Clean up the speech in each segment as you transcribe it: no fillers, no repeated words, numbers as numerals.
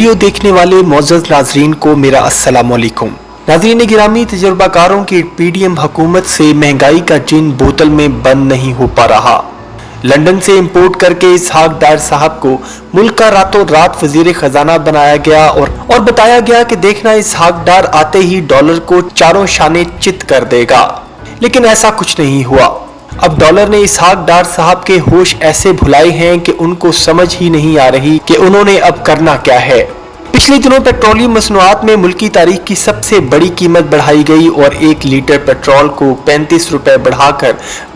Video دیکھنے والے معزز ناظرین کو میرا السلام علیکم۔ ناظرین گرامی، تجربہ کاروں کی پی ڈی ایم حکومت سے مہنگائی کا جن بوتل میں بند نہیں ہو پا رہا۔ لندن سے امپورٹ کر کے اسحاق ڈار صاحب کو ملک کا راتوں رات وزیر خزانہ بنایا گیا اور بتایا گیا کہ دیکھنا اسحاق ڈار آتے ہی ڈالر کو چاروں شانے چت کر دے گا، لیکن ایسا کچھ نہیں ہوا۔ اب ڈالر نے اسحاق ڈار صاحب کے ہوش ایسے بھلائے ہیں کہ ان کو سمجھ ہی نہیں آ رہی کہ انہوں نے اب کرنا کیا ہے۔ پچھلے دنوں پیٹرولیم مصنوعات میں ملکی تاریخ کی سب سے بڑی قیمت بڑھائی گئی اور 1 لیٹر پیٹرول کو 35 روپے بڑھا کر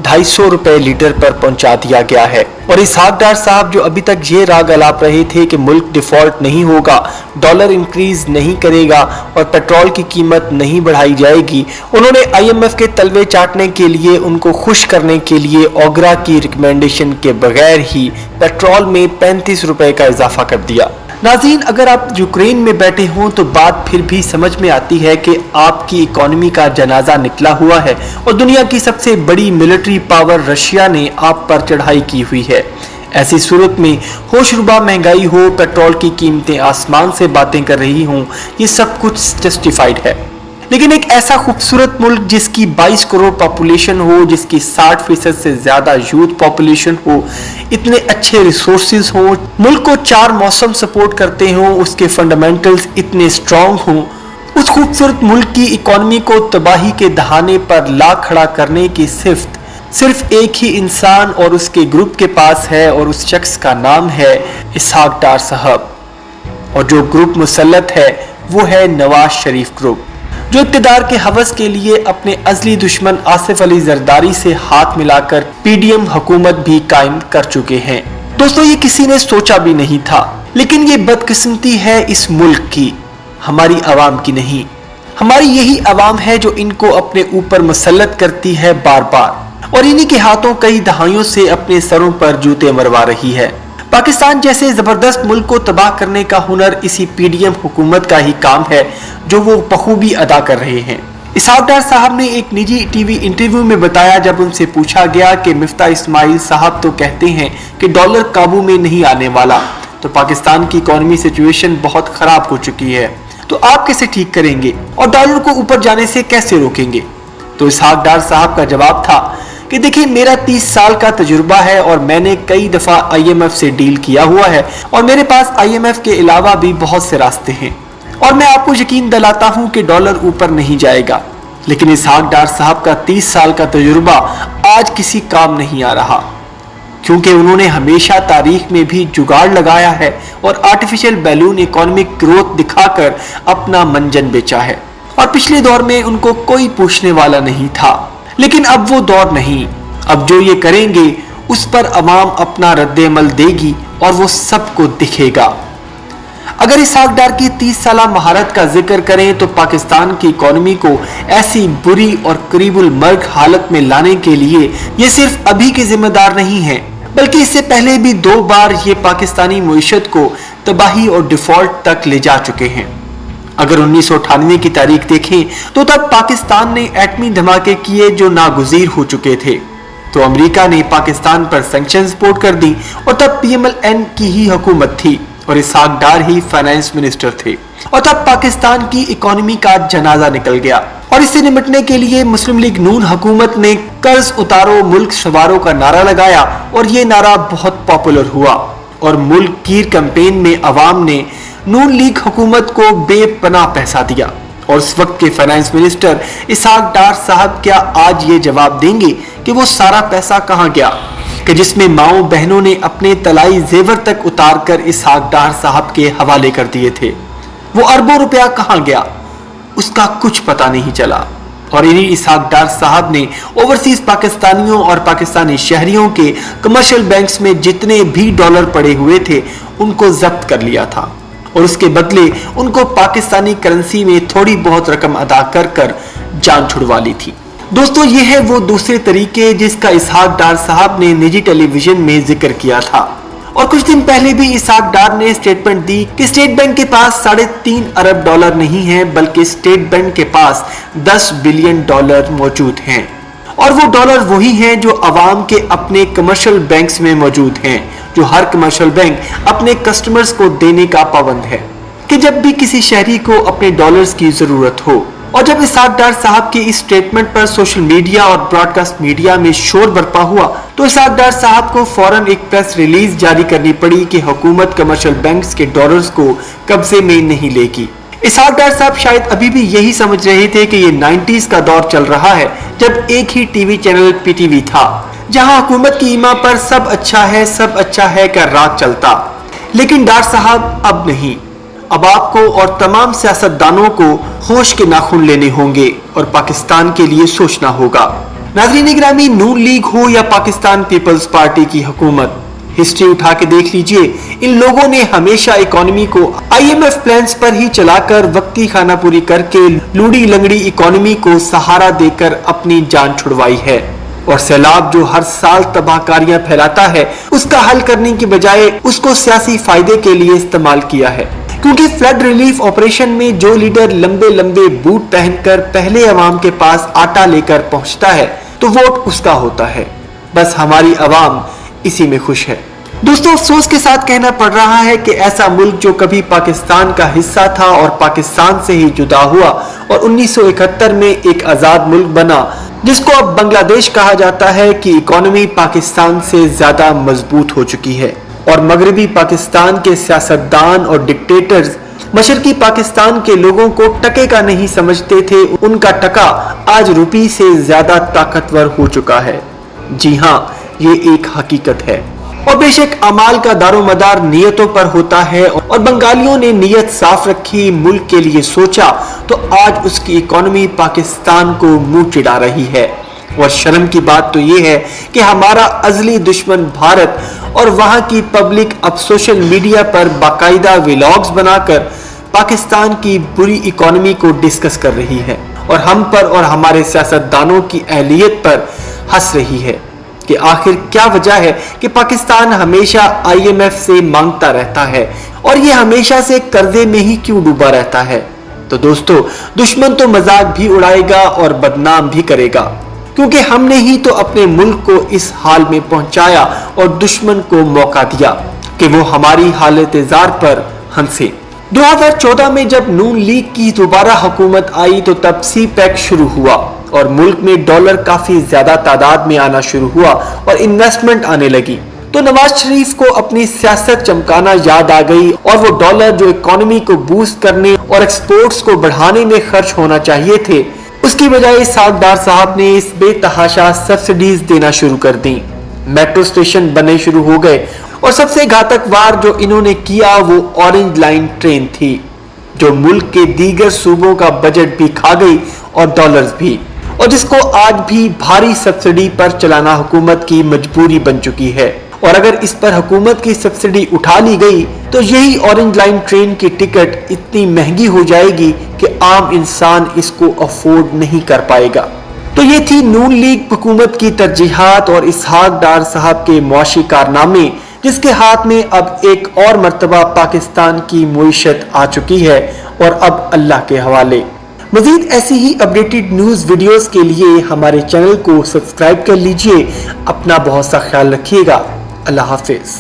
250 روپے لیٹر پر پہنچا دیا گیا ہے۔ اور اسحاق ڈار صاحب جو ابھی تک یہ راگ الاپ رہے تھے کہ ملک ڈیفالٹ نہیں ہوگا، ڈالر انکریز نہیں کرے گا اور پیٹرول کی قیمت نہیں بڑھائی جائے گی، انہوں نے IMF کے تلوے چاٹنے کے لیے، ان کو خوش کرنے کے لیے اوگرا کی ریکمینڈیشن کے بغیر ہی پیٹرول میں 35 روپے کا اضافہ کر دیا۔ ناظرین، اگر آپ یوکرین میں بیٹھے ہوں تو بات پھر بھی سمجھ میں آتی ہے کہ آپ کی اکانومی کا جنازہ نکلا ہوا ہے اور دنیا کی سب سے بڑی ملٹری پاور رشیا نے آپ پر چڑھائی کی ہوئی ہے۔ ایسی صورت میں ہوش ربا مہنگائی ہو، پیٹرول کی قیمتیں آسمان سے باتیں کر رہی ہوں، یہ سب کچھ جسٹیفائیڈ ہے۔ لیکن ایک ایسا خوبصورت ملک جس کی 22 کروڑ پاپولیشن ہو، جس کی 60% سے زیادہ یوتھ پاپولیشن ہو، اتنے اچھے ریسورسز ہوں، ملک کو 4 موسم سپورٹ کرتے ہوں، اس کے فنڈامنٹلز اتنے سٹرونگ ہوں، اس خوبصورت ملک کی اکانومی کو تباہی کے دہانے پر لا کھڑا کرنے کی صرف ایک ہی انسان اور اس کے گروپ کے پاس ہے، اور اس شخص کا نام ہے اسحاق ڈار صاحب۔ اور جو گروپ مسلط ہے وہ ہے نواز شریف گروپ، جو اقتدار کے ہوس کے لیے اپنے ازلی دشمن آصف علی زرداری سے ہاتھ ملا کر پی ڈی ایم حکومت بھی قائم کر چکے ہیں۔ دوستو، یہ کسی نے سوچا بھی نہیں تھا، لیکن یہ بدقسمتی ہے اس ملک کی، ہماری عوام کی نہیں۔ ہماری یہی عوام ہے جو ان کو اپنے اوپر مسلط کرتی ہے بار بار، اور انہی کے ہاتھوں کئی دہائیوں سے اپنے سروں پر جوتے مروا رہی ہے۔ پاکستان جیسے زبردست ملک کو تباہ کرنے کا ہنر اسی پی ڈی ایم حکومت کا ہی کام ہے، جو وہ بخوبی ادا کر رہے ہیں۔ اسحاق ڈار صاحب نے ایک نجی ٹی وی انٹرویو میں بتایا، جب ان سے پوچھا گیا کہ مفتاح اسماعیل صاحب تو کہتے ہیں کہ ڈالر قابو میں نہیں آنے والا، تو پاکستان کی اکانومی سچویشن بہت خراب ہو چکی ہے، تو آپ کیسے ٹھیک کریں گے اور ڈالر کو اوپر جانے سے کیسے روکیں گے؟ تو اسحاق ڈار صاحب کا جواب تھا کہ دیکھیں، میرا 30 سال کا تجربہ ہے اور میں نے کئی دفعہ IMF سے ڈیل کیا ہوا ہے، اور میرے پاس IMF کے علاوہ بھی بہت سے راستے ہیں، اور میں آپ کو یقین دلاتا ہوں کہ ڈالر اوپر نہیں جائے گا۔ لیکن اسحاق ڈار صاحب کا 30 سال کا تجربہ آج کسی کام نہیں آ رہا، کیونکہ انہوں نے ہمیشہ تاریخ میں بھی جگاڑ لگایا ہے اور آرٹیفیشل بیلون اکانومک گروتھ دکھا کر اپنا منجن بیچا ہے، اور پچھلے دور میں ان کو کوئی پوچھنے والا نہیں تھا۔ لیکن اب وہ دور نہیں، اب جو یہ کریں گے اس پر عوام اپنا رد عمل دے گی اور وہ سب کو دکھے گا۔ اگر اسحاق ڈار کی 30 سالہ مہارت کا ذکر کریں تو پاکستان کی اکانومی کو ایسی بری اور قریب المرگ حالت میں لانے کے لیے یہ صرف ابھی کے ذمہ دار نہیں ہیں، بلکہ اس سے پہلے بھی 2 بار یہ پاکستانی معیشت کو تباہی اور ڈیفالٹ تک لے جا چکے ہیں۔ اگر 1998 کی تاریخ دیکھیں تو تب پاکستان نے ایٹمی دھماکے کیے جو ناگزیر ہو چکے تھے، تو امریکہ نے پاکستان پر سینکشنز امپورٹ کر دی، اور تب PMLN کی ہی حکومت تھی اور اسحاق ڈار ہی فائنانس منسٹر تھے، اور تب پاکستان کی اکانومی کا جنازہ نکل گیا، اور اس سے نمٹنے کے لیے مسلم لیگ نون حکومت نے قرض اتارو ملک سنوارو کا نعرہ لگایا، اور یہ نعرہ بہت پاپولر ہوا، اور ملک گیر کیمپین میں عوام نے نون لیگ حکومت کو بے پناہ پیسہ دیا۔ اور اس وقت کے فائنانس منسٹر اسحاق ڈار صاحب کیا آج یہ جواب دیں گے کہ وہ سارا پیسہ کہاں گیا، کہ جس میں ماؤں بہنوں نے اپنے طلائی زیور تک اتار کر اسحاق ڈار صاحب کے حوالے کر دیے تھے؟ وہ اربوں روپیہ کہاں گیا، اس کا کچھ پتہ نہیں چلا۔ اور انہی اسحاق ڈار صاحب نے اوورسیز پاکستانیوں اور پاکستانی شہریوں کے کمرشل بینکس میں جتنے بھی ڈالر پڑے ہوئے تھے ان کو ضبط کر لیا تھا، اور اس کے بدلے ان کو پاکستانی کرنسی میں تھوڑی بہت رقم ادا کر کر جان چھڑوا لی تھی۔ دوستو، یہ ہے وہ دوسرے طریقے جس کا اسحاق ڈار صاحب نے نجی ٹیلی ویژن میں ذکر کیا تھا، اور کچھ دن پہلے بھی اسحاق ڈار نے سٹیٹمنٹ دی کہ اسٹیٹ بینک کے پاس 3.5 ارب ڈالر نہیں ہیں، بلکہ اسٹیٹ بینک کے پاس 10 بلین ڈالر موجود ہیں، اور وہ ڈالر وہی ہیں جو عوام کے اپنے کمرشل بینکس میں موجود ہیں، جو ہر کمرشل بینک اپنے کسٹمرز کو دینے کا پابند ہے۔ کہ جب بھی کسی شہری کو اپنے ڈالرز کی ضرورت ہو۔ اور جب اسحاق ڈار صاحب کے اس سٹیٹمنٹ پر سوشل میڈیا اور براڈ کاسٹ میڈیا میں شور برپا ہوا تو اسحاق ڈار صاحب کو فوراً ایک پریس ریلیز جاری کرنی پڑی کہ حکومت کمرشل بینکس کے ڈالرز کو قبضے میں نہیں لے گی۔ اسحاق ڈار صاحب شاید ابھی بھی یہی سمجھ رہے تھے کہ یہ 90s کا دور چل رہا ہے جب ایک ہی TV channel PTV تھا جہاں حکومت کی ایما پر سب اچھا ہے کا راگ چلتا، لیکن ڈار صاحب اب نہیں۔ اب آپ کو اور تمام سیاستدانوں کو ہوش کے ناخن لینے ہوں گے اور پاکستان کے لیے سوچنا ہوگا۔ ناظرین گرامی، نون لیگ ہو یا پاکستان پیپلز پارٹی کی حکومت، ہسٹری اٹھا کے دیکھ لیجئے، ان لوگوں نے ہمیشہ اکانومی کو IMF پلانز پر ہی چلا کر وقتی خانہ پوری کر کے لوڑی لنگڑی اکانومی کو سہارا دے کر اپنی جان چھڑوائی ہے، اور سیلاب جو ہر سال تباہ کاریاں پھیلاتا ہے اس کا حل کرنے کی بجائے اس کو سیاسی فائدے کے لیے استعمال کیا ہے، کیونکہ فلڈ ریلیف آپریشن میں جو لیڈر لمبے لمبے بوٹ پہن کر پہلے عوام کے پاس آٹا لے کر پہنچتا ہے تو ووٹ اس کا ہوتا ہے۔ بس ہماری عوام اسی میں خوش ہے۔ دوستو، افسوس کے ساتھ کہنا پڑ رہا ہے کہ ایسا ملک جو کبھی پاکستان کا حصہ تھا اور پاکستان سے ہی جدا ہوا اور 1971 میں ایک آزاد ملک بنا، جس کو اب بنگلہ دیش کہا جاتا ہے، کی اکانومی پاکستان سے زیادہ مضبوط ہو چکی ہے، اور مغربی پاکستان کے سیاستدان اور ڈکٹیٹرز مشرقی پاکستان کے لوگوں کو ٹکے کا نہیں سمجھتے تھے، ان کا ٹکا آج روپی سے زیادہ طاقتور ہو چکا ہے۔ جی ہاں، یہ ایک حقیقت ہے، اور بے شک اعمال کا دار و مدار نیتوں پر ہوتا ہے، اور بنگالیوں نے نیت صاف رکھی، ملک کے لیے سوچا تو آج اس کی اکانومی پاکستان کو منہ چڑھا رہی ہے۔ اور شرم کی بات تو یہ ہے کہ ہمارا ازلی دشمن بھارت اور وہاں کی پبلک اب سوشل میڈیا پر باقاعدہ ولاگز بنا کر پاکستان کی بری اکانومی کو ڈسکس کر رہی ہے، اور ہم پر اور ہمارے سیاستدانوں کی اہلیت پر ہنس رہی ہے کہ آخر کیا وجہ ہے کہ پاکستان ہمیشہ IMF سے مانگتا رہتا ہے اور یہ ہمیشہ سے قرضے میں ہی کیوں ڈوبا رہتا ہے۔ تو دوستو، دشمن تو مذاق بھی اڑائے گا اور بدنام بھی کرے گا، کیونکہ ہم نے ہی تو اپنے ملک کو اس حال میں پہنچایا اور دشمن کو موقع دیا کہ وہ ہماری حالت زار پر ہنسے۔ 2014 میں جب نون لیگ کی دوبارہ حکومت آئی تو تب سی پیک شروع ہوا اور ملک میں ڈالر کافی زیادہ تعداد میں آنا شروع ہوا اور انویسٹمنٹ آنے لگی، تو نواز شریف کو اپنی سیاست چمکانا یاد آ گئی، اور وہ ڈالر جو اکانومی کو بوسٹ کرنے اور ایکسپورٹس کو بڑھانے میں خرچ ہونا چاہیے تھے، اس کی بجائے اسحاق ڈار صاحب نے اس بے تحاشا سبسڈیز دینا شروع کر دیں، میٹرو اسٹیشن بننے شروع ہو گئے، اور سب سے گھاتک وار جو انہوں نے کیا وہ اورنج لائن ٹرین تھی، جو ملک کے دیگر صوبوں کا بجٹ بھی کھا گئی اور ڈالرز بھی، اور جس کو آج بھی بھاری سبسڈی پر چلانا حکومت کی مجبوری بن چکی ہے۔ اور اگر اس پر حکومت کی سبسڈی اٹھا لی گئی تو یہی اورنج لائن ٹرین کی ٹکٹ اتنی مہنگی ہو جائے گی کہ عام انسان اس کو افورڈ نہیں کر پائے گا۔ تو یہ تھی نون لیگ حکومت کی ترجیحات اور اسحاق ڈار صاحب کے معاشی کارنامے، جس کے ہاتھ میں اب ایک اور مرتبہ پاکستان کی معیشت آ چکی ہے اور اب اللہ کے حوالے۔ مزید ایسی ہی اپڈیٹڈ نیوز ویڈیوز کے لیے ہمارے چینل کو سبسکرائب کر لیجئے۔ اپنا بہت سا خیال رکھیے گا۔ اللہ حافظ۔